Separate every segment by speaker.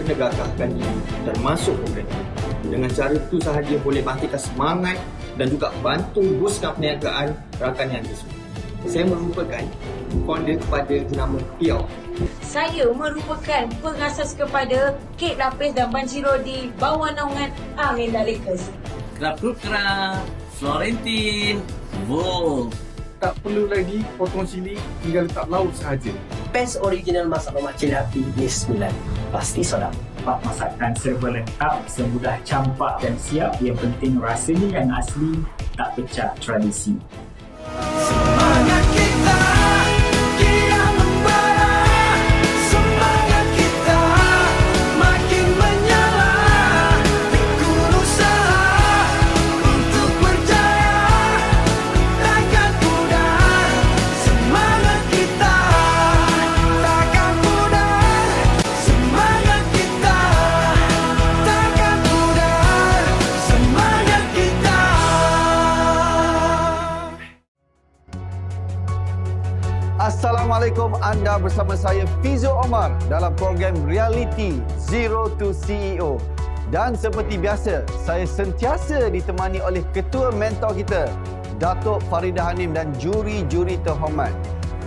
Speaker 1: menegakkan diri dan masuk program. Dengan cara itu sahaja boleh bangkitkan semangat dan juga bantu boskan perniagaan rakan yang tersebut. Saya merupakan founder kepada jenama Piau.
Speaker 2: Saya merupakan pengasas kepada Kek Lapis dan Banjiro di bawah naungan Amelia Lakers.
Speaker 3: Krap Florentin Wolf.
Speaker 4: Tak perlu lagi potong cili, tinggal letak lauk sahaja.
Speaker 5: Best original masak lemak cili api Bismillah. Pasti sedap.
Speaker 6: Tempat masakan serba lengkap, semudah campak dan siap. Yang penting rasanya yang asli, tak pecah tradisi.
Speaker 7: Semangat kita kian membara, semangat kita makin menyala. Tekun usaha untuk berjaya, takkan pudar. Semangat kita takkan pudar. Semangat kita takkan pudar. Semangat kita.
Speaker 8: Assalamualaikum, anda bersama saya Fizo Omar dalam program reality Zero to CEO. Dan seperti biasa, saya sentiasa ditemani oleh ketua mentor kita, Datuk Faridah Hanim dan juri-juri terhormat.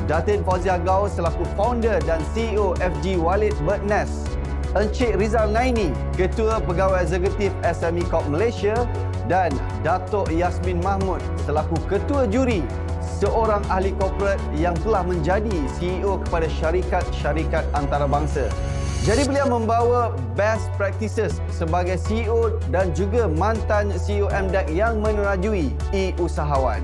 Speaker 8: Datin Fauzia Gaus selaku founder dan CEO FG Walid Bird Nest. Encik Rizal Naini, Ketua Pegawai Eksekutif SME Corp Malaysia, dan Datuk Yasmin Mahmud selaku Ketua Juri, seorang ahli korporat yang telah menjadi CEO kepada syarikat-syarikat antarabangsa. Jadi beliau membawa best practices sebagai CEO dan juga mantan CEO MDEC yang menerajui e-usahawan.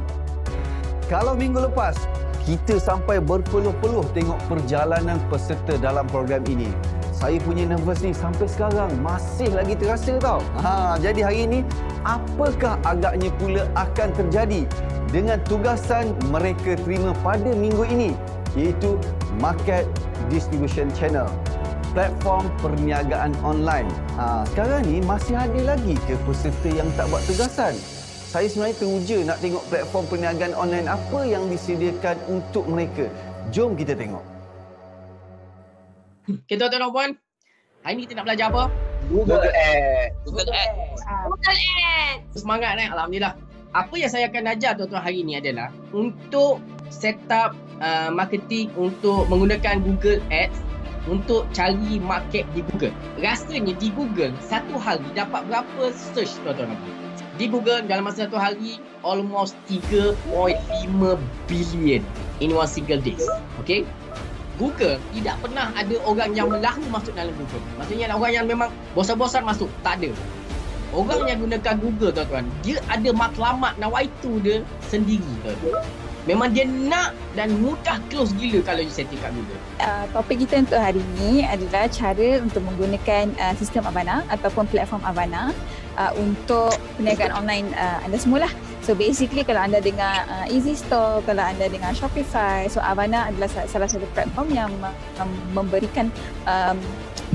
Speaker 8: Kalau minggu lepas, kita sampai berpeluh-peluh tengok perjalanan peserta dalam program ini. Saya punya nervous ni sampai sekarang masih lagi terasa tau. Jadi hari ini, apakah agaknya pula akan terjadi dengan tugasan mereka terima pada minggu ini, iaitu Market Distribution Channel, platform perniagaan online. Sekarang ni masih ada lagi ke peserta yang tak buat tugasan? Saya sebenarnya teruja nak tengok platform perniagaan online apa yang disediakan untuk mereka. Jom kita tengok.
Speaker 9: Okay, tuan-tuan dan puan, hari ni kita nak belajar apa?
Speaker 5: Google Ads.
Speaker 9: Google Ads. Semangat Alhamdulillah. Apa yang saya akan ajar tuan-tuan hari ni adalah untuk set up marketing untuk menggunakan Google Ads untuk cari market di Google. Rasanya di Google satu hari dapat berapa search tuan-tuan? Di Google dalam masa satu hari almost 3.5 billion in one single day. Okay? Google tidak pernah ada orang yang melahu masuk dalam Google. Maksudnya orang yang memang bosan-bosan masuk, tak ada. Orang yang gunakan Google tuan-tuan, dia ada matlamat nawaitu dia sendiri tuan-tuan. Memang dia nak dan mudah close gila kalau you setting kat Google.
Speaker 10: Topik kita untuk hari ini adalah cara untuk menggunakan sistem Avana ataupun platform Avana untuk perniagaan online anda semualah. So basically kalau anda dengar Easy Store, kalau anda dengar Shopify, so Avana adalah salah satu platform yang memberikan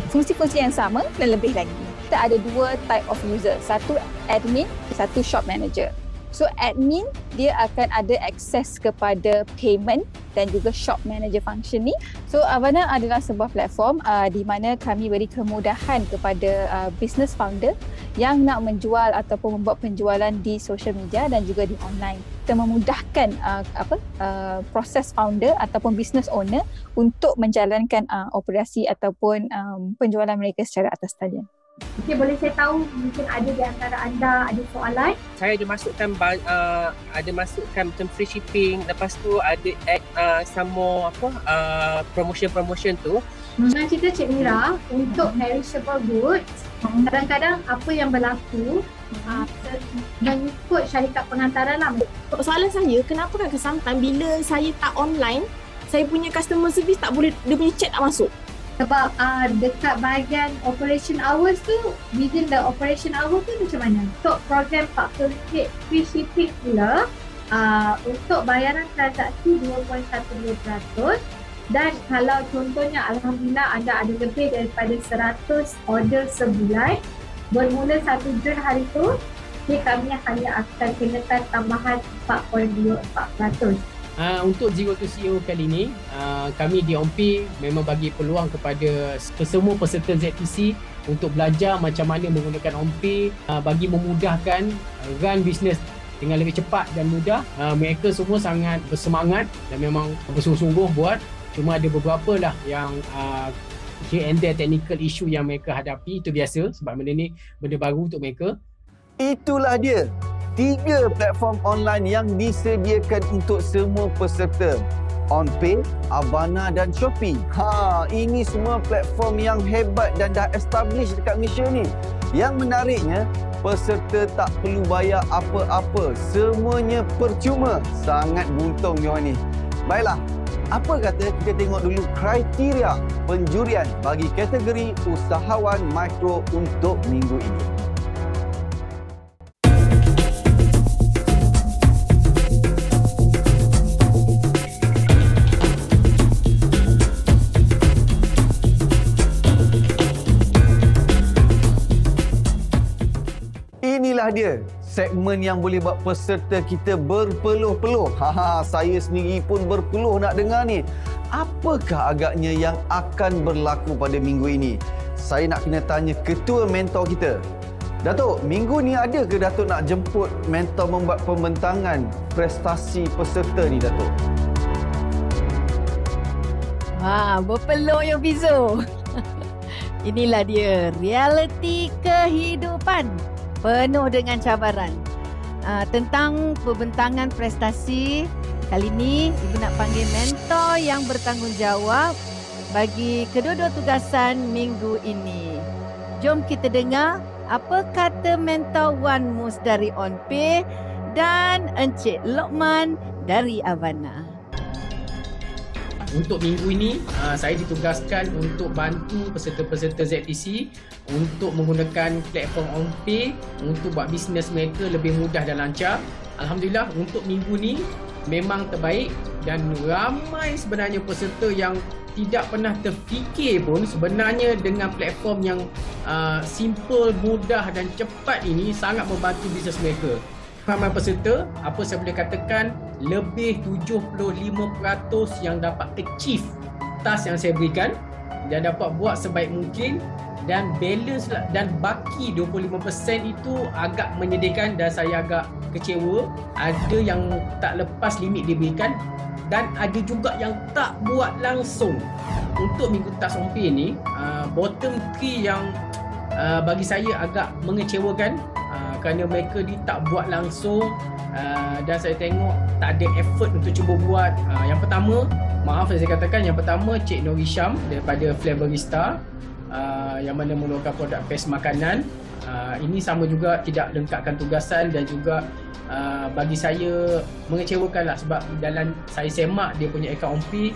Speaker 10: fungsi-fungsi yang sama dan lebih lagi. Kita ada dua type of user, satu admin, satu shop manager. So admin dia akan ada akses kepada payment dan juga shop manager function ni. So Avana adalah sebuah platform di mana kami beri kemudahan kepada business founder yang nak menjual ataupun membuat penjualan di social media dan juga di online. Kita memudahkan proses founder ataupun business owner untuk menjalankan operasi ataupun penjualan mereka secara atas talian.
Speaker 11: Okay, boleh saya tahu mungkin ada di antara anda ada soalan?
Speaker 12: Saya ada masukkan macam free shipping, lepas tu ada add some more promotion tu.
Speaker 11: Dengan cerita Cik Mira, untuk perishable goods, kadang-kadang apa yang berlaku mengikut syarikat pengantaran lah.
Speaker 13: Soalan saya, kenapa kan sometimes bila saya tak online, saya punya customer service tak boleh, dia punya chat tak masuk?
Speaker 11: Sebab dekat bahagian operation hours tu, within the operation hours tu macam mana? Untuk program RM40 free shipping pula, untuk bayaran transaksi 2.12%, dan kalau contohnya Alhamdulillah anda ada lebih daripada 100 order sebulan, bermula 1 Jun hari tu, kami hanya akan kenakan tambahan 4.24%.
Speaker 9: Untuk Zero to CEO kali ini, kami di OMP memang bagi peluang kepada semua peserta ZTC untuk belajar macam mana menggunakan OnPay bagi memudahkan run bisnes dengan lebih cepat dan mudah. Mereka semua sangat bersemangat dan memang bersungguh-sungguh buat. Cuma ada beberapa lah yang here and there technical issue yang mereka hadapi. Itu biasa sebab benda ni benda baru untuk mereka.
Speaker 8: Itulah dia, 3 platform online yang disediakan untuk semua peserta. OnPay, Avana dan Shopee. Ini semua platform yang hebat dan dah establish dekat Malaysia ni. Yang menariknya, peserta tak perlu bayar apa-apa. Semuanya percuma. Sangat buntung ni orang ni. Baiklah, apa kata kita tengok dulu kriteria penjurian bagi kategori usahawan mikro untuk minggu ini. Inilah dia, segmen yang boleh buat peserta kita berpeluh-peluh. Saya sendiri pun berpeluh nak dengar ni. Apakah agaknya yang akan berlaku pada minggu ini? Saya nak kena tanya ketua mentor kita. Datuk, minggu ni ada ke Datuk nak jemput mentor membuat pembentangan prestasi peserta ni, Datuk?
Speaker 14: Berpeluh ya Fizo. Inilah dia, realiti kehidupan penuh dengan cabaran. Tentang pembentangan prestasi, kali ini Ibu nak panggil mentor yang bertanggungjawab bagi kedua-dua tugasan minggu ini. Jom kita dengar apa kata mentor Wan Mus dari OnPay dan Encik Lokman dari Avana.
Speaker 9: Untuk minggu ini, saya ditugaskan untuk bantu peserta-peserta ZTC untuk menggunakan platform OnPay untuk buat bisnes mereka lebih mudah dan lancar. Alhamdulillah, untuk minggu ni memang terbaik dan ramai sebenarnya peserta yang tidak pernah terfikir pun sebenarnya dengan platform yang simple, mudah dan cepat ini sangat membantu bisnes mereka. Ramai peserta, apa saya boleh katakan, lebih 75% yang dapat achieve task yang saya berikan dan dapat buat sebaik mungkin, dan balance dan baki 25% itu agak menyedihkan dan saya agak kecewa. Ada yang tak lepas limit diberikan dan ada juga yang tak buat langsung. Untuk minggu task OnPay ni, bottom 3 yang bagi saya agak mengecewakan kerana mereka ni tak buat langsung dan saya tengok tak ada effort untuk cuba buat. Yang pertama, maaf saya katakan, yang pertama Cik Nori Syam daripada Flavorista yang mana mengeluarkan produk pes makanan. Ini sama juga tidak lengkapkan tugasan dan juga bagi saya mengecewakan lah sebab dalam saya semak dia punya akaun OnPay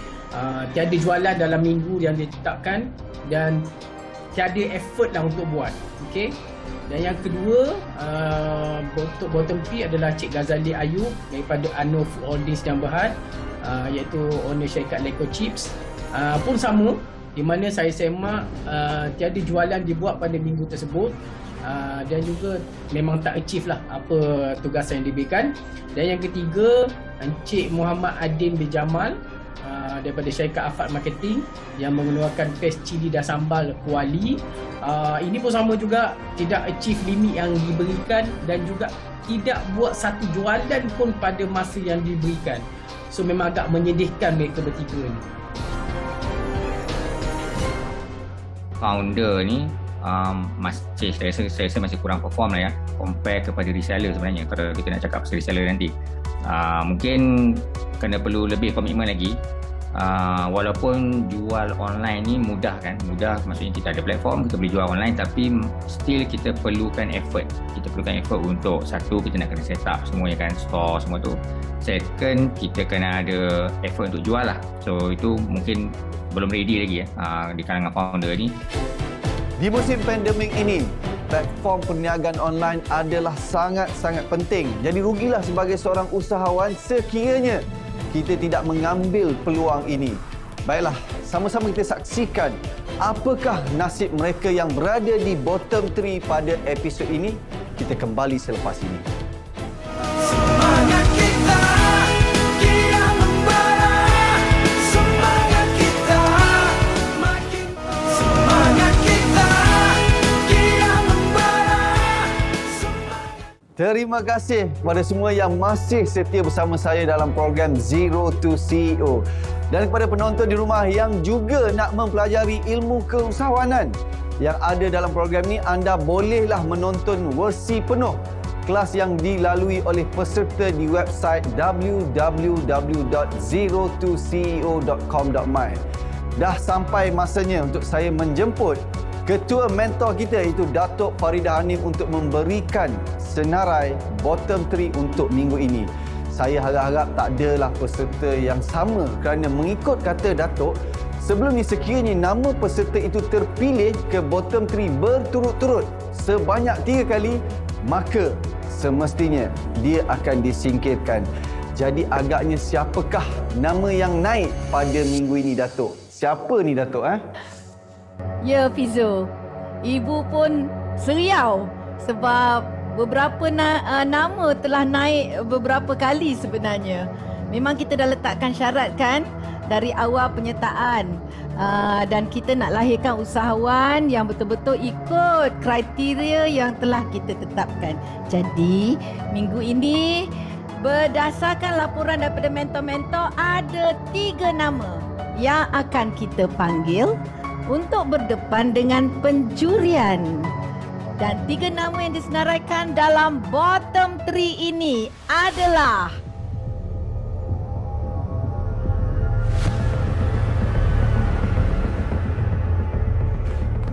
Speaker 9: tiada jualan dalam minggu yang ditetapkan dan tiada effort lah untuk buat. Okay. Dan yang kedua, untuk bottom 3 adalah Cik Ghazali Ayub daripada Ano Food Holdings dan Berhad, iaitu owner syarikat Leko Chips. Pun sama, di mana saya semak tiada jualan dibuat pada minggu tersebut dan juga memang tak achieve lah apa tugasan yang diberikan. Dan yang ketiga, Encik Muhammad Adin bin Jamal daripada syarikat Afad Marketing yang mengeluarkan pes cili dan sambal kuali. Ini pun sama juga, tidak achieve limit yang diberikan dan juga tidak buat satu jualan pun pada masa yang diberikan. So memang agak menyedihkan mereka bertiga ni.
Speaker 15: Founder ni saya rasa masih kurang perform lah ya, compare kepada reseller sebenarnya. Kalau kita nak cakap pasal reseller nanti, mungkin kena perlu lebih komitmen lagi. Walaupun jual online ni mudah kan, mudah maksudnya kita ada platform, kita boleh jual online, tapi still kita perlukan effort. Kita perlukan effort untuk, satu, kita nak kena set up semuanya kan, store semua tu. Second, kita kena ada effort untuk jual lah. So itu mungkin belum ready lagi ya di kalangan founder ni.
Speaker 8: Di musim pandemik ini, platform perniagaan online adalah sangat-sangat penting. Jadi rugilah sebagai seorang usahawan sekiranya kita tidak mengambil peluang ini. Baiklah, sama-sama kita saksikan apakah nasib mereka yang berada di bottom 3 pada episod ini. Kita kembali selepas ini.
Speaker 7: Semangat kita kian membara, semangat kita makin, semangat kita
Speaker 8: terima kasih kepada semua yang masih setia bersama saya dalam program Zero to CEO. Dan kepada penonton di rumah yang juga nak mempelajari ilmu keusahawanan yang ada dalam program ni, anda bolehlah menonton versi penuh kelas yang dilalui oleh peserta di website www.zerotoceo.com.my. Dah sampai masanya untuk saya menjemput ketua mentor kita, iaitu Datuk Farida Hanif, untuk memberikan senarai bottom 3 untuk minggu ini. Saya harap-harap tak adalah peserta yang sama, kerana mengikut kata Datuk, sebelum ni sekiranya nama peserta itu terpilih ke bottom 3 berturut-turut sebanyak 3 kali, maka semestinya dia akan disingkirkan. Jadi agaknya siapakah nama yang naik pada minggu ini, Datuk? Siapa ni, Datuk?
Speaker 14: Ya, Fizo. Ibu pun seriau sebab beberapa nama telah naik beberapa kali sebenarnya. Memang kita dah letakkan syarat kan dari awal penyertaan. Dan kita nak lahirkan usahawan yang betul-betul ikut kriteria yang telah kita tetapkan. Jadi, minggu ini berdasarkan laporan daripada mentor-mentor, ada 3 nama yang akan kita panggil untuk berdepan dengan penjurian. Dan 3 nama yang disenaraikan dalam bottom 3 ini adalah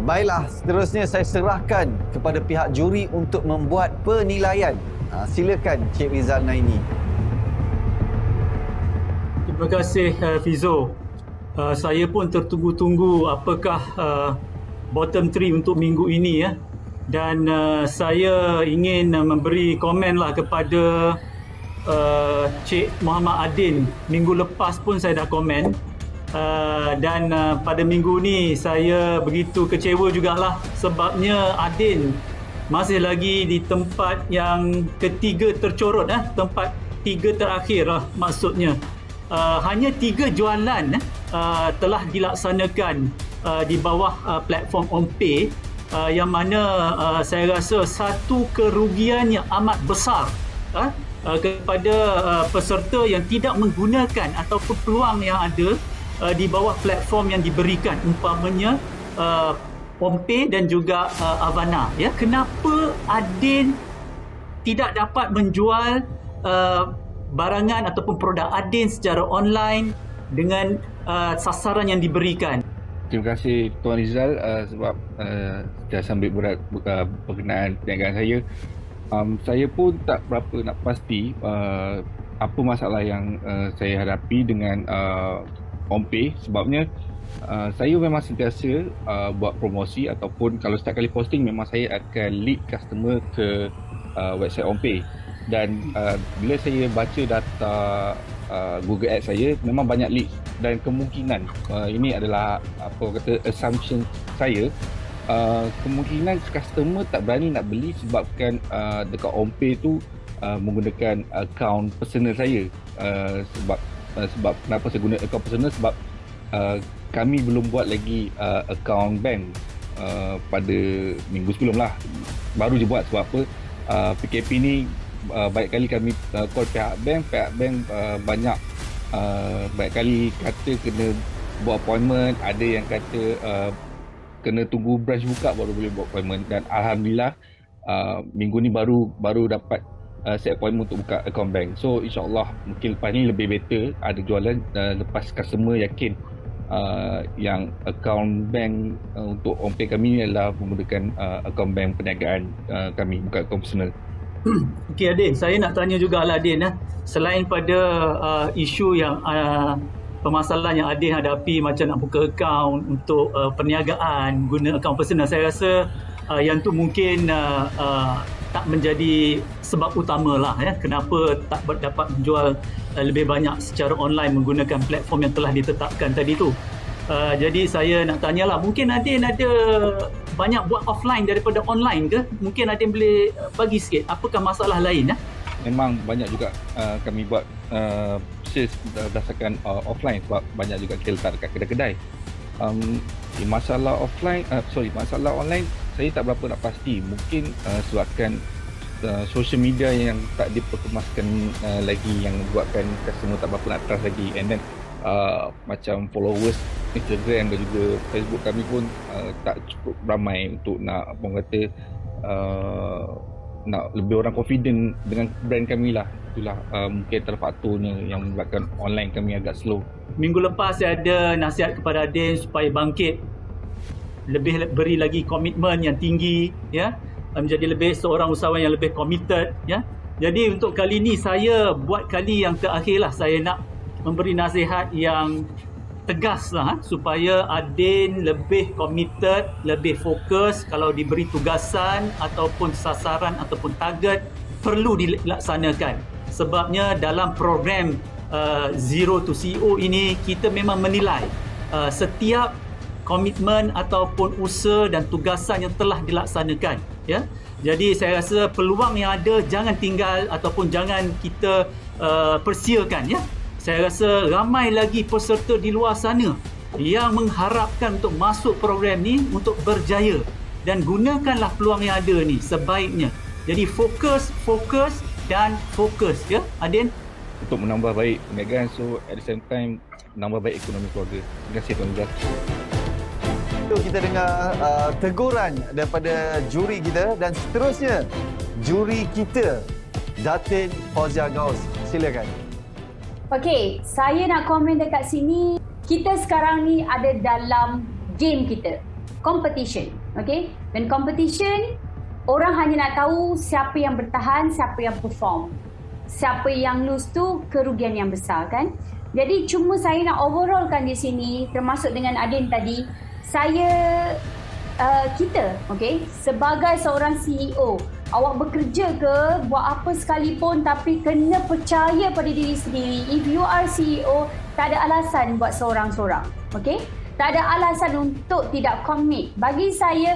Speaker 8: Baiklah, seterusnya saya serahkan kepada pihak juri untuk membuat penilaian. Silakan Cik Rizal Naini.
Speaker 16: Terima kasih Fizo. Saya pun tertunggu-tunggu apakah bottom 3 untuk minggu ini ya. Dan saya ingin memberi komen lah kepada Cik Muhammad Adin. Minggu lepas pun saya dah komen. Dan pada minggu ni saya begitu kecewa jugalah sebabnya Adin masih lagi di tempat yang ketiga tercorot, tempat 3 terakhir lah maksudnya. Hanya 3 jualan telah dilaksanakan di bawah platform OnPay, yang mana saya rasa satu kerugian yang amat besar kepada peserta yang tidak menggunakan ataupun peluang yang ada di bawah platform yang diberikan, umpamanya OnPay dan juga Avana. Ya, kenapa Adin tidak dapat menjual barangan ataupun produk Adin secara online dengan sasaran yang diberikan?
Speaker 17: Terima kasih Tuan Rizal sebab dah sambil berat berkenaan perniagaan saya. Saya pun tak berapa nak pasti apa masalah yang saya hadapi dengan OnPay, sebabnya saya memang sentiasa buat promosi ataupun kalau setiap kali posting memang saya akan lead customer ke website OnPay. Dan bila saya baca data Google Ads saya, memang banyak lead dan kemungkinan ini adalah apa kata assumption saya, kemungkinan customer tak berani nak beli sebabkan dekat OnPay tu menggunakan akaun personal saya. Sebab kenapa saya guna akaun personal, sebab kami belum buat lagi akaun bank pada minggu sebelum lah, baru je buat. Sebab apa, PKP ni banyak kali kami call pihak bank banyak kali kata kena buat appointment, ada yang kata kena tunggu branch buka baru boleh buat appointment. Dan Alhamdulillah minggu ni baru dapat set appointment untuk buka account bank. So insyaAllah mungkin lepas ni lebih better ada jualan lepas customer yakin yang account bank untuk OnPay kami ni adalah menggunakan account bank perniagaan kami, bukan account personal.
Speaker 16: Okey Adin, saya nak tanya jugalah Adin, selain pada isu yang permasalahan yang Adin hadapi macam nak buka akaun untuk perniagaan guna akaun personal, saya rasa yang tu mungkin tak menjadi sebab utama lah ya, kenapa tak dapat menjual lebih banyak secara online menggunakan platform yang telah ditetapkan tadi tu. Jadi saya nak tanyalah, mungkin Adin ada banyak buat offline daripada online ke? Mungkin Adin boleh bagi sikit apakah masalah lain ya?
Speaker 17: Memang banyak juga kami buat sales berdasarkan offline sebab banyak juga kita letak dekat kedai-kedai. Masalah online saya tak berapa nak pasti. Mungkin sebabkan social media yang tak diperkemaskan lagi, yang buatkan customer tak berapa nak trust lagi. And then macam followers Instagram dan juga Facebook kami pun tak cukup ramai untuk nak nak lebih orang confident dengan brand kami lah. Itulah mungkin antara faktornya yang menyebabkan online kami agak slow.
Speaker 16: Minggu lepas saya ada nasihat kepada Adin supaya bangkit, lebih beri lagi komitmen yang tinggi, ya, menjadi lebih seorang usahawan yang lebih committed, ya. Jadi untuk kali ni saya buat kali yang terakhir lah, saya nak memberi nasihat yang tegas lah, supaya Adin lebih committed, lebih fokus. Kalau diberi tugasan ataupun sasaran ataupun target, perlu dilaksanakan. Sebabnya dalam program Zero to CEO ini, kita memang menilai setiap komitmen ataupun usaha dan tugasan yang telah dilaksanakan, ya. Jadi saya rasa peluang yang ada jangan tinggal ataupun jangan kita persiakan, ya. Saya rasa ramai lagi peserta di luar sana yang mengharapkan untuk masuk program ni untuk berjaya, dan gunakanlah peluang yang ada ni sebaiknya. Jadi fokus dan fokus, ya Adin,
Speaker 17: untuk menambah baik perniagaan, so at the same time menambah baik ekonomi keluarga. Terima kasih Tuan Rizal.
Speaker 8: Kita dengar teguran daripada juri kita, dan seterusnya juri kita Datin Fauzia Gaus. Silakan.
Speaker 18: Okey, saya nak komen dekat sini. Kita sekarang ni ada dalam game kita, competition. Okey, dan competition, orang hanya nak tahu siapa yang bertahan, siapa yang perform. Siapa yang lose tu kerugian yang besar, kan? Jadi cuma saya nak overallkan di sini, termasuk dengan Adin tadi. Kita, okey, sebagai seorang CEO, awak bekerja ke, buat apa sekalipun, tapi kena percaya pada diri sendiri. If you are CEO, tak ada alasan buat seorang-seorang, okey? Tak ada alasan untuk tidak commit. Bagi saya,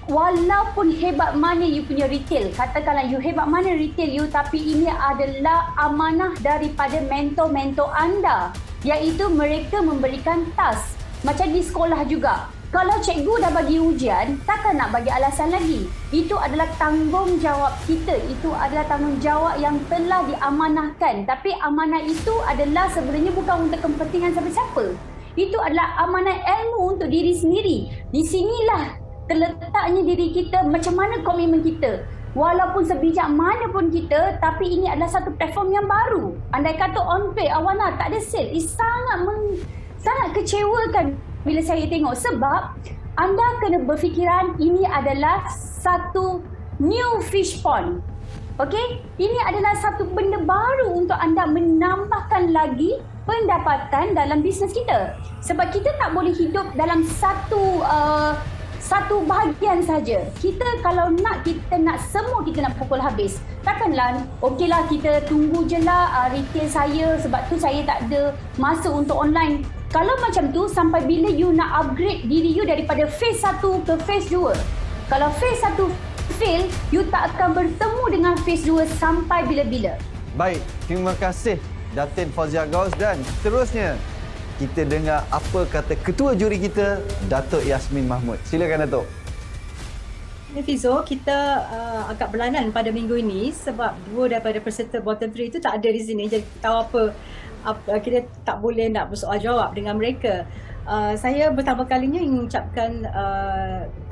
Speaker 18: walaupun hebat mana you punya retail, katakanlah you hebat mana retail you, tapi ini adalah amanah daripada mentor-mentor anda, iaitu mereka memberikan task. Macam di sekolah juga. Kalau cikgu dah bagi ujian, takkan nak bagi alasan lagi. Itu adalah tanggungjawab kita. Itu adalah tanggungjawab yang telah diamanahkan. Tapi amanah itu adalah sebenarnya bukan untuk kepentingan siapa-siapa. Itu adalah amanah ilmu untuk diri sendiri. Di sinilah terletaknya diri kita, macam mana komitmen kita. Walaupun sebijak mana pun kita, tapi ini adalah satu platform yang baru. Andai kata on-pay, awana tak ada sale, sangat kecewakan bila saya tengok, sebab anda kena berfikiran ini adalah satu new fish pond. Okey? Ini adalah satu benda baru untuk anda menambahkan lagi pendapatan dalam bisnes kita. Sebab kita tak boleh hidup dalam satu bahagian saja. Kita kalau kita nak semua kita nak pukul habis. Takkanlah okeylah kita tunggu je lah retail saya, sebab tu saya tak ada masa untuk online. Kalau macam tu, sampai bila you nak upgrade diri you daripada phase 1 ke phase 2? Kalau phase 1 fail, you tak akan bertemu dengan phase 2 sampai bila-bila.
Speaker 8: Baik, terima kasih Datin Fauzia Gaus, dan seterusnya kita dengar apa kata ketua juri kita, Datuk Yasmin Mahmud. Silakan Datuk.
Speaker 19: Fizo, kita agak berlanan pada minggu ini sebab dua daripada peserta bottom 3 itu tak ada di sini. Jadi tahu kita tak boleh nak bersoal jawab dengan mereka. Saya pertama kalinya ingin mengucapkan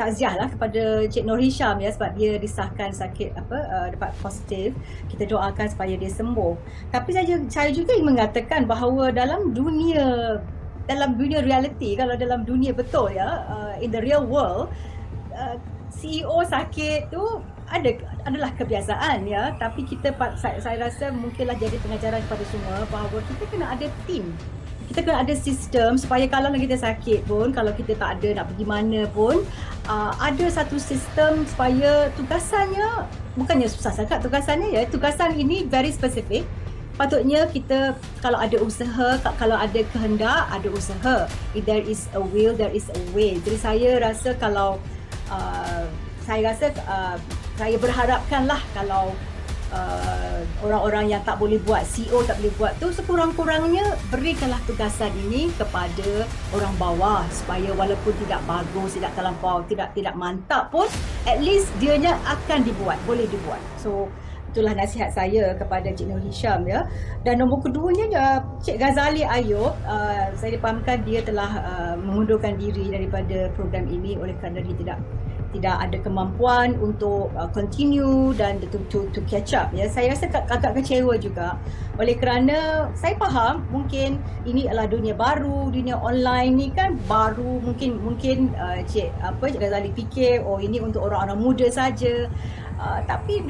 Speaker 19: takziah lah kepada Cik Nur Hisham, ya, sebab dia disahkan sakit dapat positif. Kita doakan supaya dia sembuh. Tapi saya juga ingin mengatakan bahawa dalam dunia reality, kalau dalam dunia betul, ya, in the real world, CEO sakit tu adalah kebiasaan, ya. Tapi saya rasa mungkinlah jadi pengajaran kepada semua bahawa kita kena ada team. Kita kena ada sistem supaya kalau kita sakit pun, kalau kita tak ada nak pergi mana pun, ada satu sistem supaya tugasannya, bukannya susah sangat tugasannya, ya. Tugasan ini very specific. Patutnya kita kalau ada usaha, kalau ada kehendak, ada usaha. If there is a will, there is a way. Jadi saya rasa saya berharapkanlah kalau orang-orang yang tak boleh buat, CEO tak boleh buat tu, sekurang-kurangnya berikanlah tugasan ini kepada orang bawah supaya walaupun tidak bagus, tidak terlampau, tidak mantap pun, at least dianya akan dibuat, boleh dibuat. So itulah nasihat saya kepada Cik Nur Hisham ya. Dan nombor keduanya Cik Ghazali Ayub, saya dipahamkan dia telah mengundurkan diri daripada program ini oleh kerana dia tidak ada kemampuan untuk continue dan to catch up ya. Saya rasa agak kecewa juga oleh kerana saya faham mungkin ini adalah dunia baru, dunia online ni kan baru, mungkin Cik Ghazali fikir ini untuk orang-orang muda saja. Tapi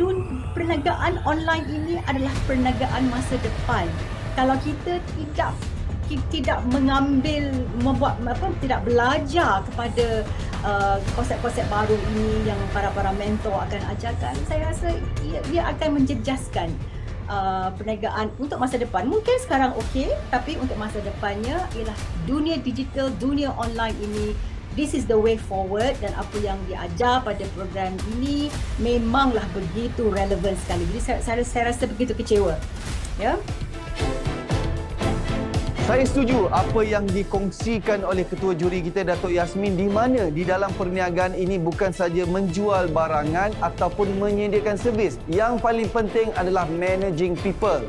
Speaker 19: perniagaan online ini adalah perniagaan masa depan. Kalau kita tidak mengambil, tidak belajar kepada konsep-konsep baru ini yang para mentor akan ajarkan, saya rasa dia akan menjejaskan perniagaan untuk masa depan. Mungkin sekarang okey, tapi untuk masa depannya ialah dunia digital, dunia online ini. This is the way forward, dan apa yang diajar pada program ini memanglah begitu relevan sekali. Jadi saya rasa begitu kecewa. Ya.
Speaker 8: Saya setuju apa yang dikongsikan oleh Ketua Juri kita Datuk Yasmin, di mana di dalam perniagaan ini bukan saja menjual barangan ataupun menyediakan servis. Yang paling penting adalah managing people.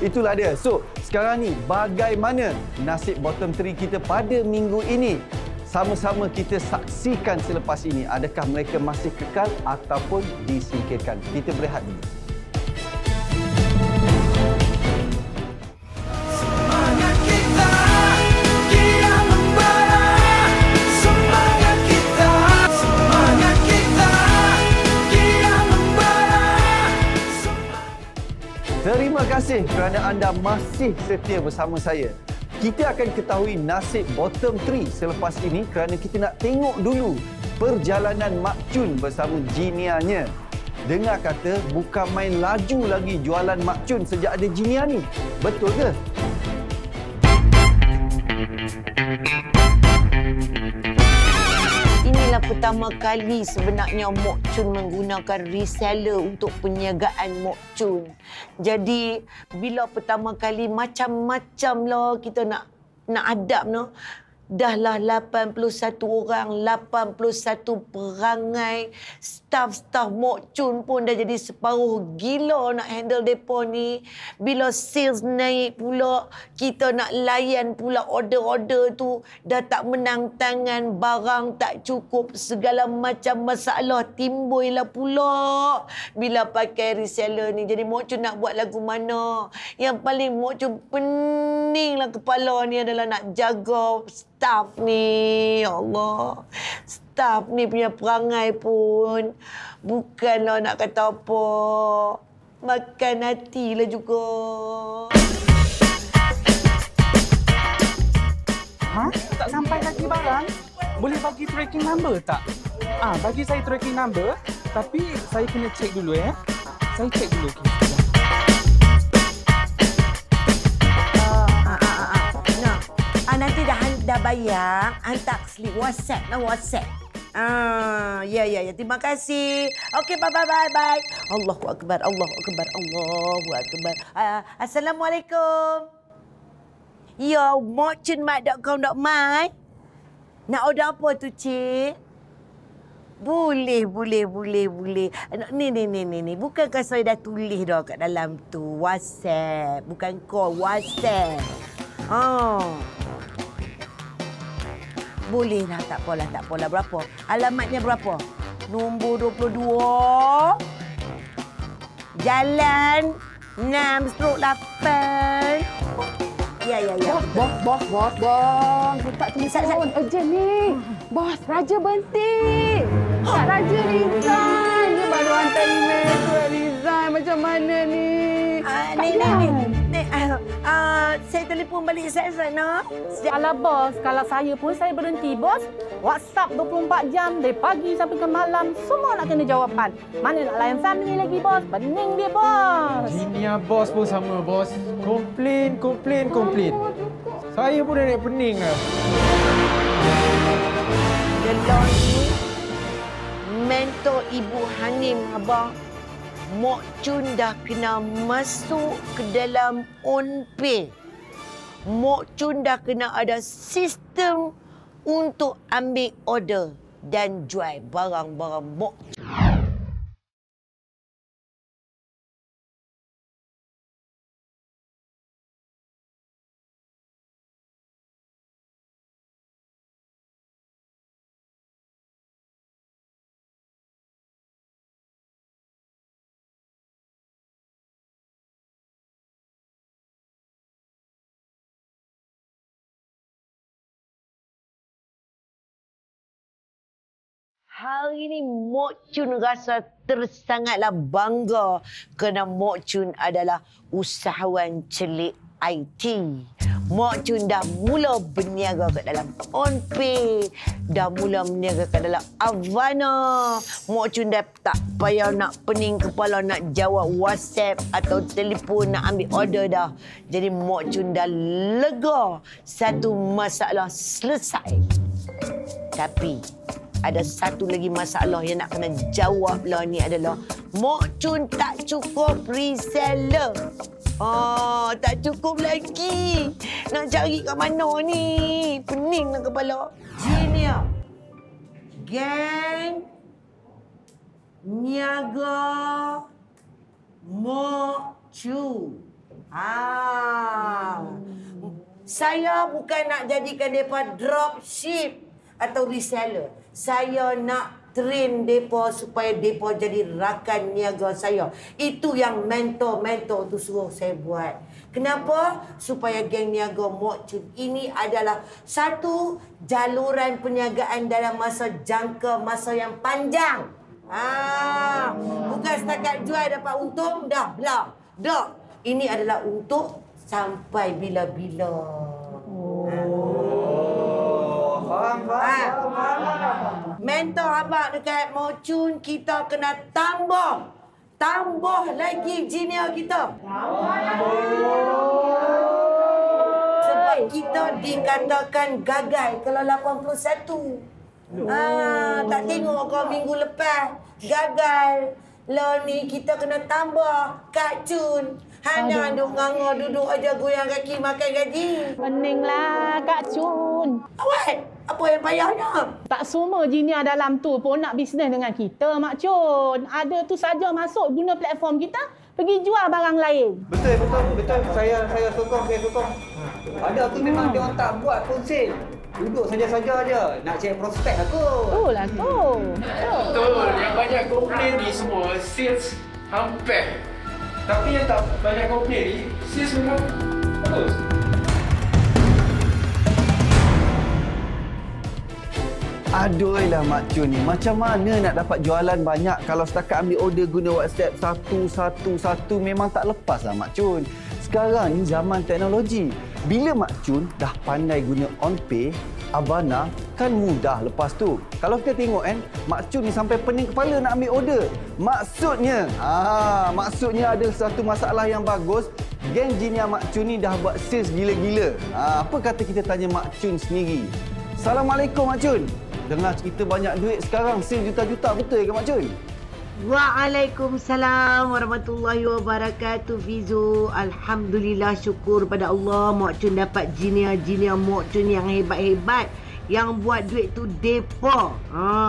Speaker 8: Itulah dia. So, sekarang ni bagaimana nasib bottom 3 kita pada minggu ini? Sama-sama kita saksikan selepas ini. Adakah mereka masih kekal ataupun disingkirkan? Kita berehat dulu.
Speaker 7: Semangat kita kian membara, semangat kita kian membara.
Speaker 8: Terima kasih kerana anda masih setia bersama saya. Kita akan ketahui nasib bottom 3 selepas ini kerana kita nak tengok dulu perjalanan Mak Chun bersama Jinianya. Dengar kata bukan main laju lagi jualan Mak Chun sejak ada Jinia ni. Betul ke?
Speaker 20: Inilah pertama kali sebenarnya Mok Chun menggunakan reseller untuk perniagaan Mok Chun. Jadi bila pertama kali macam-macam lah kita nak hadap no. Dahlah 81 orang, 81 perangai. Staff Mok Chun pun dah jadi separuh gila nak handle depo ni. Bila sales naik pula, kita nak layan pula order-order tu. Dah tak menang tangan, barang tak cukup. Segala macam masalah timbul lah pula. Bila pakai reseller ni. Jadi Mok Chun nak buat lagu mana? Yang paling Mok Chun pening lah kepala ni adalah nak jaga staff ni. Ya Allah. Staff ni punya perangai pun bukanlah nak kata apa. Makan hati lah juga.
Speaker 21: Tak sampai lagi barang? Boleh bagi tracking number tak? Bagi saya tracking number. Tapi saya kena cek dulu ya. Saya cek dulu.
Speaker 20: Nanti dah bayar, hantar slip WhatsApp. Ya. Terima kasih. Okey, bye. Allahu Akbar. Assalamualaikum. Ya, mokchunmat.com.my. Nak order apa tu, Cik? Boleh. Ni. Bukankah saya dah tulis dah kat dalam tu? WhatsApp. Bukan call, WhatsApp. Boleh lah, tak apalah. Berapa? Alamatnya berapa? Nombor 22. Jalan 6/8. Ya.
Speaker 22: Bos. Tak telefon. Urgent ni. Bos, Raja berhenti. Tak Raja resign. Dia baru hantar email tu resign. Macam mana ni?
Speaker 20: Saya telefon balik sana.
Speaker 22: Alah bos, kalau saya pun saya berhenti bos. WhatsApp 24 jam dari pagi sampai ke malam. Semua nak kena jawapan. Mana nak layan family lagi bos? Pening dia bos.
Speaker 21: Jinia bos pun sama bos. Komplain. Saya pun dah nak pening lah.
Speaker 20: Delon ni mentor Ibu Hanim abang. Mok Chun dah kena masuk ke dalam OnPay. Mok Chun dah kena ada sistem untuk ambil order dan jual barang-barang Mok Chun. Hari ni Mok Chun rasa tersangatlah bangga kerana Mok Chun adalah usahawan celik IT. Mok Chun dah mula berniaga kat dalam OnPay, dah mula berniaga kat dalam Avana. Mok Chun dah tak payah nak pening kepala nak jawab WhatsApp atau telefon nak ambil order dah. Jadi Mok Chun dah lega, satu masalah selesai. Tapi ada satu lagi masalah yang nak kena jawab lah ni adalah Mok Chun tak cukup reseller. Tak cukup lagi. Nak cari kat mana ni? Pening lah kepala. Junior. Gang. Niaga. Mok Chun. Saya bukan nak jadikan mereka dropship atau reseller. Saya nak train mereka supaya mereka jadi rakan niaga saya. Itu yang mentor-mentor tu suruh saya buat. Kenapa? Supaya geng niaga Mok Chun ini adalah satu jaluran perniagaan dalam jangka masa yang panjang. Bukan setakat jual dapat untung, dah belah. Tak. Ini adalah untuk sampai bila-bila. Mentor abang dekat Mok Chun, kita kena tambah lagi junior kita. Sebab kita dikatakan gagal kalau 81. Tak tengok kau minggu lepas gagal. Lah ni kita kena tambah Kak Chun. Hanya duk nganga duduk aja goyang kaki makan gaji.
Speaker 1: Peninglah Kak Chun.
Speaker 20: Awak, apa yang payahnya?
Speaker 1: Tak semua jiniah dalam tu pun nak bisnes dengan kita, Mak Chun. Ada tu saja masuk guna platform kita, pergi jual barang lain.
Speaker 2: Betul. Saya sokong. Ada tu memang dia orang tak buat pun sale. Duduk saja-saja aja nak cek prospek aku.
Speaker 1: Betul lah tu.
Speaker 23: Betul. Yang banyak komplain ni semua sales hampir. Tapi yang tak banyak komplain ni sales memang bagus.
Speaker 8: Aduhlah Mak Chun ni, macam mana nak dapat jualan banyak kalau setakat ambil order guna WhatsApp satu memang tak lepas lah Mak Chun. Sekarang ni zaman teknologi. Bila Mak Chun dah pandai guna OnPay, Avana kan mudah lepas tu. Kalau kita tengok Mak Chun ni sampai pening kepala nak ambil order. Maksudnya ada satu masalah yang bagus. Geng jinia Mak Chun ni dah buat sales gila-gila. Apa kata kita tanya Mak Chun sendiri? Assalamualaikum Mak Chun. Dengar cerita banyak duit sekarang, sales juta-juta, betul ke Mak Chun?
Speaker 20: Waalaikumsalam warahmatullahi wabarakatuh, Fizo. Alhamdulillah, syukur pada Allah. Mok Chun dapat jiniah-jiniah Mok Chun yang hebat-hebat. Yang buat duit tu depa.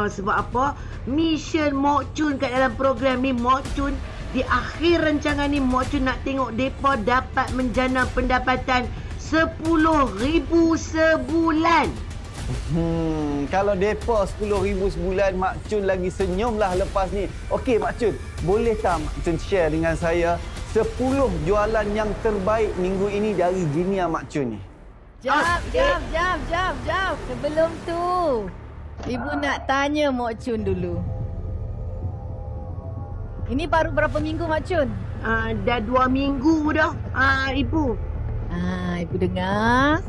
Speaker 20: Sebab apa? Mission Mok Chun kat dalam program ni, Mok Chun di akhir rancangan ni, Mok Chun nak tengok depa dapat menjana pendapatan 10,000 sebulan.
Speaker 8: Kalau depa 10,000 sebulan, Mak Chun lagi senyumlah lepas ni. Okey Mak Chun, boleh tak Mak Chun share dengan saya 10 jualan yang terbaik minggu ini dari jinia Mak Chun ni?
Speaker 14: Jap. Sebelum tu, Ibu nak tanya Mak Chun dulu. Ini baru berapa minggu Mak Chun?
Speaker 20: Dah 2 minggu dah, Ibu.
Speaker 14: Ibu dengar.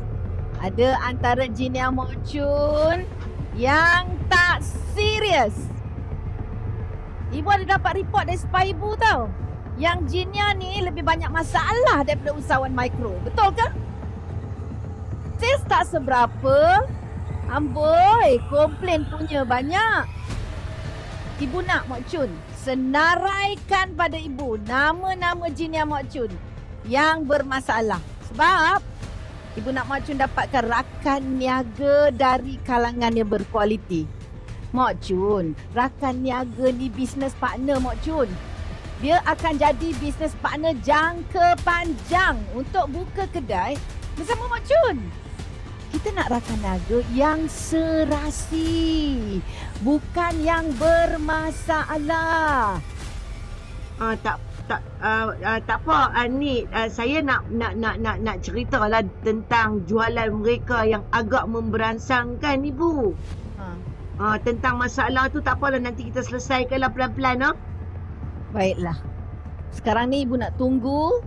Speaker 14: Ada antara jinia Mok Chun yang tak serius. Ibu ada dapat report dari spy ibu tau. Yang jinia ni lebih banyak masalah daripada usahawan mikro. Betul ke? Sales tak seberapa. Amboi, komplain punya banyak. Ibu nak Mok Chun senaraikan pada ibu nama-nama Jinia Mak Chun yang bermasalah. Sebab ibu nak Mak Chun dapatkan rakan niaga dari kalangan yang berkualiti. Mak Chun, rakan niaga ni business partner Mak Chun. Dia akan jadi business partner jangka panjang untuk buka kedai bersama Mak Chun. Kita nak rakan niaga yang serasi, bukan yang bermasalah.
Speaker 20: Tak apa, ni saya nak ceritalah tentang jualan mereka yang agak memberansangkan, Ibu. Tentang masalah tu tak apalah, nanti kita selesaikanlah pelan-pelan.
Speaker 14: Baiklah. Sekarang ni ibu nak tunggu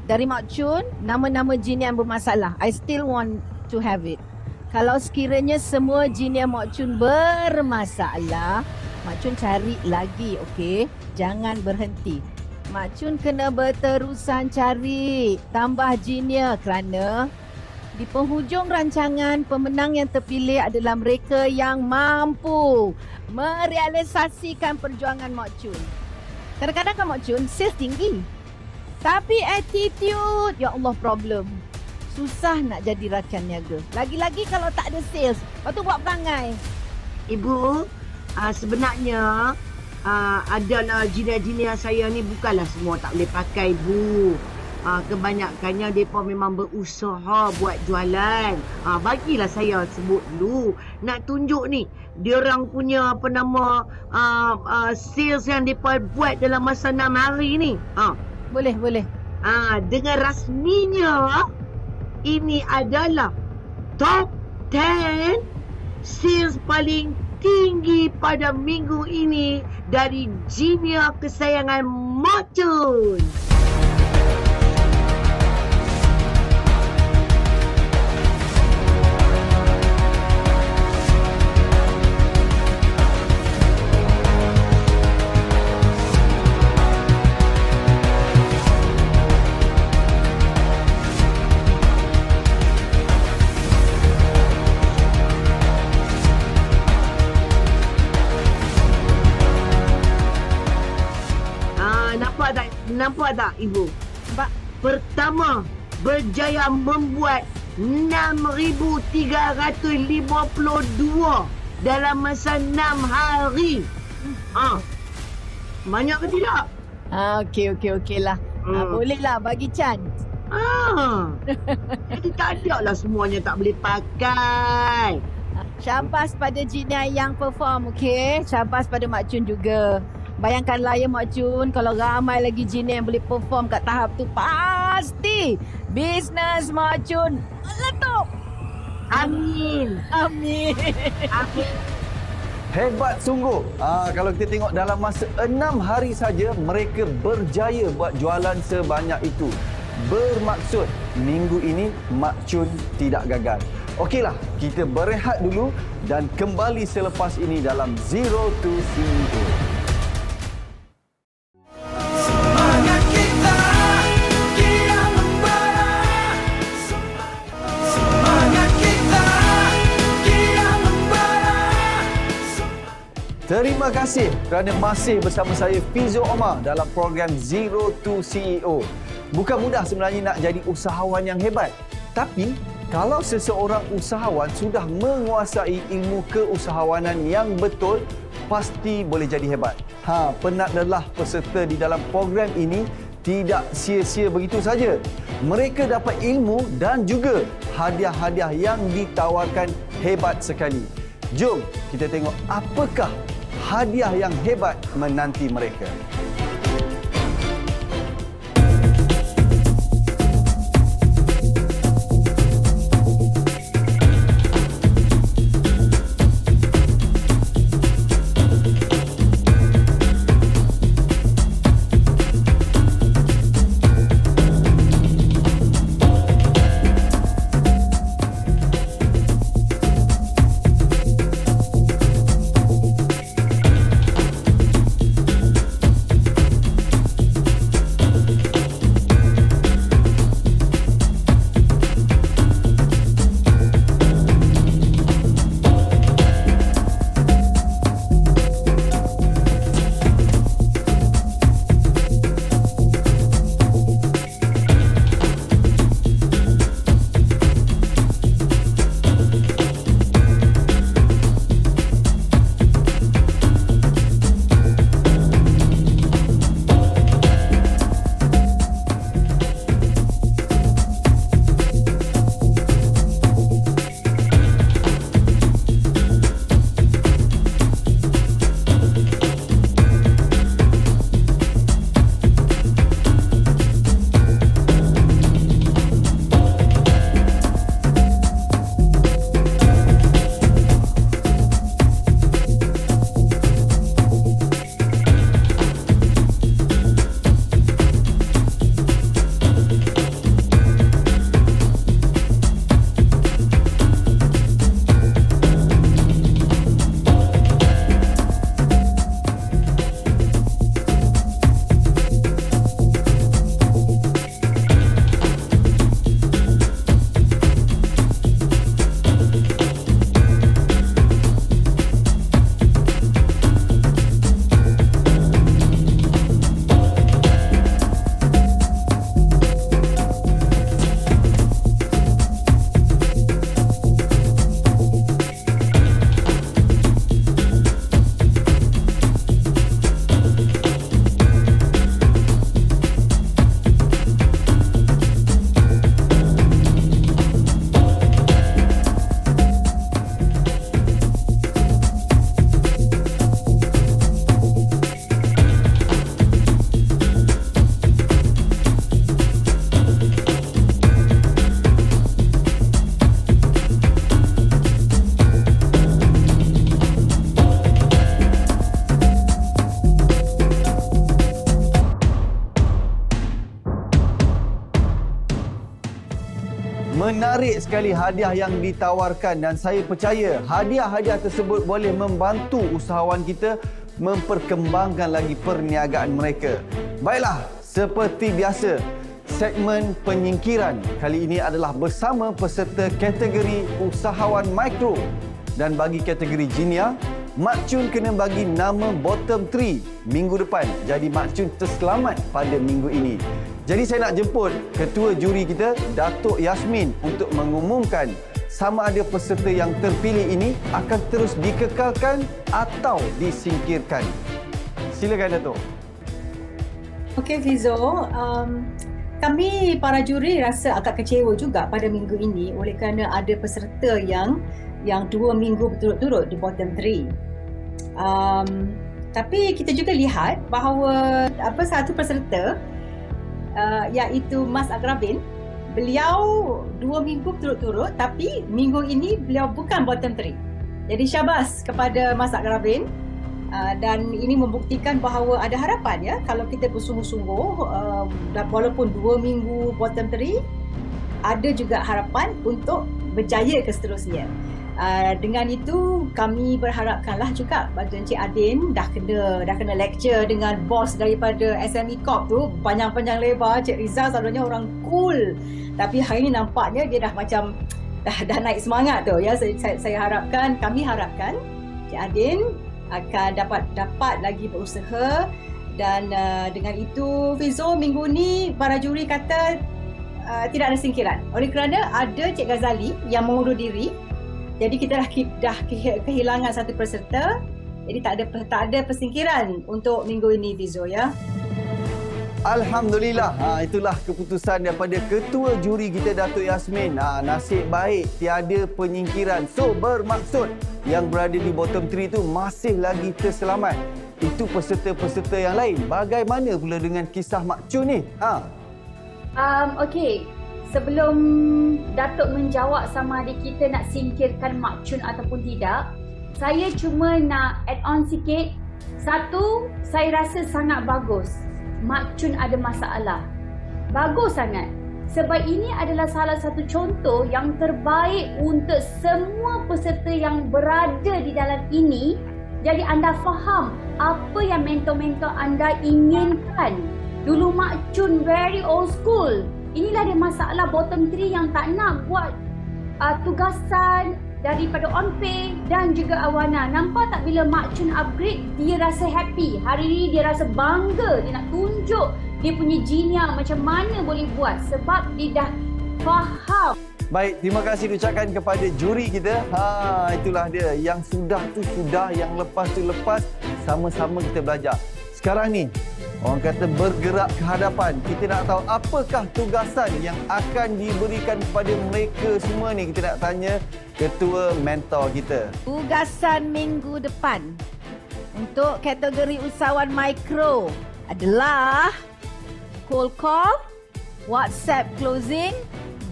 Speaker 14: dari Mak Chun nama-nama jin yang bermasalah. I still want to have it. Kalau sekiranya semua jin yang Mak Chun bermasalah, Mak Chun cari lagi, okey? Jangan berhenti. Mak Chun kena berterusan cari tambah jinnya kerana di penghujung rancangan, pemenang yang terpilih adalah mereka yang mampu merealisasikan perjuangan Mak Chun. Kadang-kadang kan Mak Chun sales tinggi, tapi attitude, ya Allah, problem. Susah nak jadi rakan niaga. Lagi-lagi kalau tak ada sales, lepas tu buat perangai.
Speaker 20: Ibu, sebenarnya adalah jinia-jinia saya ni bukanlah semua tak boleh pakai, Bu. Kebanyakannya mereka memang berusaha buat jualan. Bagilah saya sebut dulu. Nak tunjuk ni, diorang punya sales yang mereka buat dalam masa 6 hari ni.
Speaker 14: Boleh.
Speaker 20: Dengan rasminya, ini adalah top 10 sales paling tinggi pada minggu ini dari jinia kesayangan Mak Chun. Nampak tak, Ibu? Pertama, berjaya membuat 6,352 dalam masa 6 hari. Banyak ke tidak?
Speaker 14: Okey lah. Boleh lah, bagi chance.
Speaker 20: Jadi tak ada lah semuanya tak boleh pakai.
Speaker 14: Syabas pada Jinia yang perform, okey? Syabas pada Mak Chun juga. Bayangkanlah ya Mak Chun, kalau ramai lagi Jinia yang boleh perform kat tahap tu, pasti bisnes Mak Chun meletup.
Speaker 20: Amin.
Speaker 8: Hebat sungguh. Kalau kita tengok dalam masa 6 hari saja, mereka berjaya buat jualan sebanyak itu. Bermaksud minggu ini Mak Chun tidak gagal. Okeylah, kita berehat dulu dan kembali selepas ini dalam Zero to CEO. Terima kasih kerana masih bersama saya Fizo Omar dalam program Zero to CEO. Bukan mudah sebenarnya nak jadi usahawan yang hebat. Tapi kalau seseorang usahawan sudah menguasai ilmu keusahawanan yang betul, pasti boleh jadi hebat. Penat lelah peserta di dalam program ini tidak sia-sia begitu saja. Mereka dapat ilmu dan juga hadiah-hadiah yang ditawarkan hebat sekali. Jom kita tengok apakah hadiah yang hebat menanti mereka. Menarik sekali hadiah yang ditawarkan dan saya percaya hadiah-hadiah tersebut boleh membantu usahawan kita memperkembangkan lagi perniagaan mereka. Baiklah, seperti biasa, segmen penyingkiran kali ini adalah bersama peserta kategori usahawan mikro. Dan bagi kategori Jinia, Mak Chun kena bagi nama bottom 3 minggu depan. Jadi Mak Chun terselamat pada minggu ini. Jadi saya nak jemput ketua juri kita, Datuk Yasmin, untuk mengumumkan sama ada peserta yang terpilih ini akan terus dikekalkan atau disingkirkan. Silakan Datuk.
Speaker 19: Okey Fizo, kami para juri rasa agak kecewa juga pada minggu ini oleh kerana ada peserta yang 2 minggu berturut-turut di bottom 3. Tapi kita juga lihat bahawa satu peserta iaitu Mas Agrabin, beliau 2 minggu berturut-turut tapi minggu ini beliau bukan bottom 3. Jadi syabas kepada Mas Agrabin. Dan ini membuktikan bahawa ada harapan ya, kalau kita bersungguh-sungguh walaupun 2 minggu bottom 3, ada juga harapan untuk berjaya ke seterusnya. Dengan itu kami berharapkanlah juga Encik Adin dah kena lecture dengan bos daripada SME Corp tu panjang-panjang lebar. Cik Rizal selalunya orang cool, tapi hari ini nampaknya dia dah macam dah naik semangat tu ya. Kami harapkan Cik Adin akan dapat lagi berusaha. Dan dengan itu Fizo, minggu ni para juri kata tidak ada singkiran oleh kerana ada Cik Ghazali yang mengundur diri. Jadi kita dah kehilangan satu peserta. Jadi tak ada persingkiran untuk minggu ini Fizo ya.
Speaker 8: Alhamdulillah. Itulah keputusan daripada ketua juri kita, Datuk Yasmin. Nasib baik tiada penyingkiran. So bermaksud yang berada di bottom 3 itu masih lagi terselamat. Itu peserta-peserta yang lain. Bagaimana pula dengan kisah Mak Chun ni?
Speaker 18: Okey. Sebelum Datuk menjawab sama ada kita nak singkirkan Mak Chun ataupun tidak, saya cuma nak add on sikit. Satu, saya rasa sangat bagus Mak Chun ada masalah. Bagus sangat. Sebab ini adalah salah satu contoh yang terbaik untuk semua peserta yang berada di dalam ini. Jadi anda faham apa yang mentor-mentor anda inginkan. Dulu Mak Chun very old school. Inilah dia masalah bottom 3 yang tak nak buat tugasan daripada on pay dan juga awana. Nampak tak bila Mak Chun upgrade, dia rasa happy. Hari ini dia rasa bangga. Dia nak tunjuk dia punya jinia macam mana boleh buat sebab dia dah faham.
Speaker 8: Baik, terima kasih diucapkan kepada juri kita. Itulah dia. Yang sudah tu sudah, yang lepas tu lepas. Sama-sama kita belajar. Sekarang ni, orang kata bergerak ke hadapan. Kita nak tahu apakah tugasan yang akan diberikan kepada mereka semua ni. Kita nak tanya ketua mentor kita.
Speaker 14: Tugasan minggu depan untuk kategori usahawan mikro adalah cold call, WhatsApp closing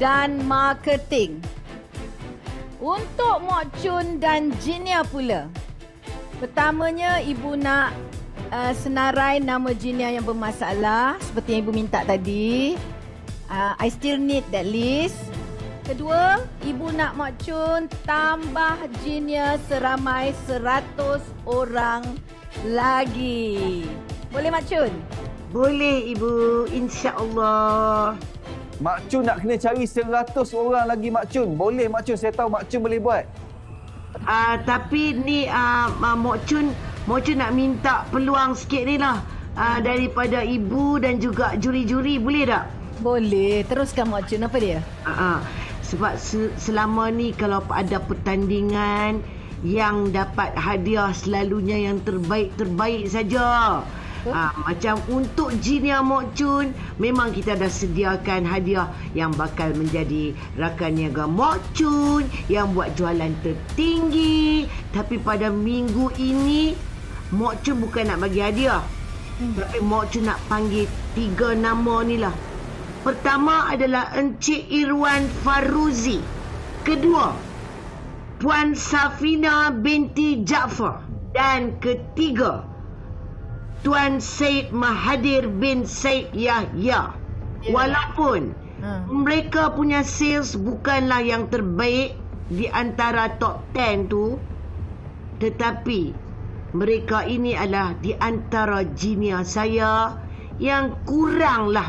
Speaker 14: dan marketing. Untuk Mak Chun dan Jinia pula, pertamanya ibu nak senarai nama Jinia yang bermasalah seperti yang ibu minta tadi. I still need that list. Kedua, ibu nak Mak Chun tambah Jinia seramai 100 orang lagi. Boleh Mak Chun?
Speaker 20: Boleh ibu, insya-Allah.
Speaker 8: Mak Chun nak kena cari 100 orang lagi Mak Chun. Boleh Mak Chun, saya tahu Mak Chun boleh buat.
Speaker 20: Tapi ni Mak Chun nak minta peluang sikit ni lah daripada ibu dan juga juri-juri, boleh tak?
Speaker 14: Boleh, teruskan Mak Chun, apa dia?
Speaker 20: Sebab selama ni kalau ada pertandingan yang dapat hadiah selalunya yang terbaik-terbaik saja. Macam untuk Jinia Mak Chun, memang kita dah sediakan hadiah yang bakal menjadi rakan niaga Mak Chun yang buat jualan tertinggi. Tapi pada minggu ini Mak Chun bukan nak bagi hadiah, tapi Mak Chun nak panggil 3 nama ni lah. Pertama adalah Encik Irwan Faruzi. Kedua, Puan Safina binti Jaafar. Dan ketiga, Tuan Syed Mahathir bin Syed Yahya. Walaupun mereka punya sales bukanlah yang terbaik di antara top 10 tu, tetapi mereka ini adalah di antara junior saya yang kuranglah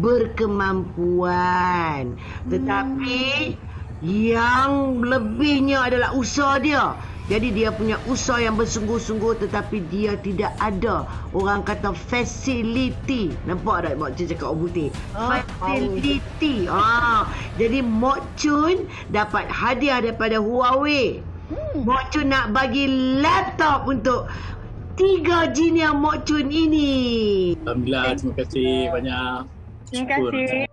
Speaker 20: berkemampuan. Tetapi yang lebihnya adalah usaha dia. Jadi dia punya usaha yang bersungguh-sungguh, tetapi dia tidak ada orang kata facility. Nampak tak Mak Chun cakap orang putih? Facility. Jadi Mak Chun dapat hadiah daripada Huawei. Mak Chun nak bagi laptop untuk 3 junior Mak Chun ini.
Speaker 3: Alhamdulillah, terima kasih banyak.
Speaker 22: Terima kasih.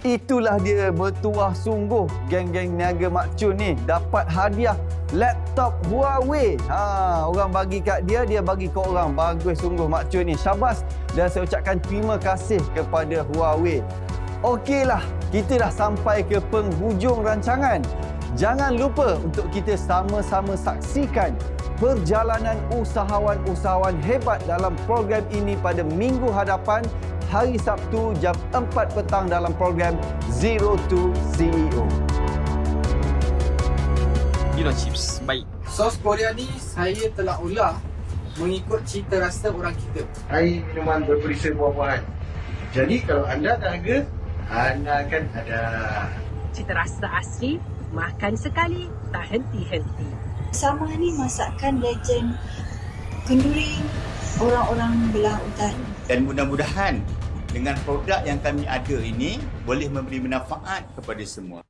Speaker 8: Itulah dia, bertuah sungguh geng-geng niaga Mak Chun ni dapat hadiah laptop Huawei. Orang bagi kat dia, dia bagi ke orang. Bagus sungguh Mak Chun ni. Syabas, dan saya ucapkan terima kasih kepada Huawei. Okeylah, kita dah sampai ke penghujung rancangan. Jangan lupa untuk kita sama-sama saksikan perjalanan usahawan-usahawan hebat dalam program ini pada minggu hadapan, hari Sabtu jam 4 petang dalam program Zero to CEO.
Speaker 21: Chips, baik. Sos Korea ni saya telah olah mengikut cita rasa orang kita.
Speaker 4: Air minuman berperisa buah-buahan. Jadi kalau anda dahaga, anda akan ada
Speaker 6: cita rasa asli, makan sekali, tak henti-henti.
Speaker 10: Sama ni masakan legend kenduri orang-orang belah utara.
Speaker 24: Dan mudah-mudahan dengan produk yang kami ada ini boleh memberi manfaat kepada semua.